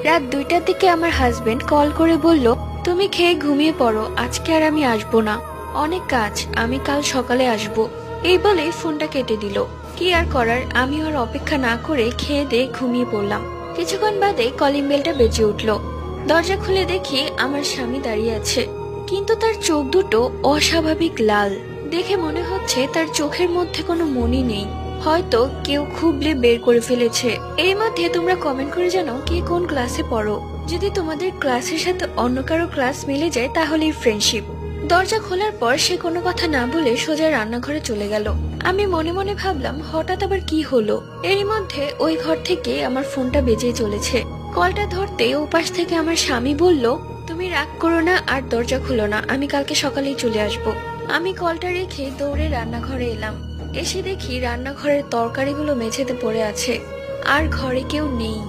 রাত 2টার দিকে আমার হাজবেন্ড কল করে বলল, তুমি খেয়ে ঘুমিয়ে পড়ো, আজকে আর আমি আসবো না, অনেক কাজ, আমি কাল সকালে আসবো। এই বলে ফোনটা কেটে দিল। কি আর করার, আমি আর অপেক্ষা না করে খেয়ে দিয়ে ঘুমিয়ে পড়লাম। কিছুক্ষণ বাদে কলিং বেলটা বেজে উঠলো। দরজা খুলে দেখি আমার স্বামী দাঁড়িয়ে আছে, কিন্তু তার চোখ দুটো অস্বাভাবিক লাল। দেখে মনে হচ্ছে তার চোখের মধ্যে কোনো মনি নেই, হয়তো কেউ খুবলে বের করে ফেলেছে। এর মধ্যে তোমরা কমেন্ট করে জানাও কে কোন ক্লাসে পড়ো। যদি তোমাদের ক্লাসের সাথে অন্য কারো ক্লাস মিলে যায় তাহলেই ফ্রেন্ডশিপ। দরজা খোলার পর সে কোনো কথা না বলে সোজা রান্নাঘরে চলে গেল। আমি মনে মনে ভাবলাম হঠাৎ আবার কি হলো। এরই মধ্যে ওই ঘর থেকে আমার ফোনটা বেজে চলেছে। কলটা ধরতে ওপাশ থেকে আমার স্বামী বলল, তুমি রাগ করো না আর দরজা খুলো না, আমি কালকে সকালেই চলে আসব। আমি কলটা রেখে দৌড়ে রান্নাঘরে এলাম। এসে দেখি রান্নাঘরের তরকারিগুলো মেঝেতে পড়ে আছে, আর ঘরে কেউ নেই।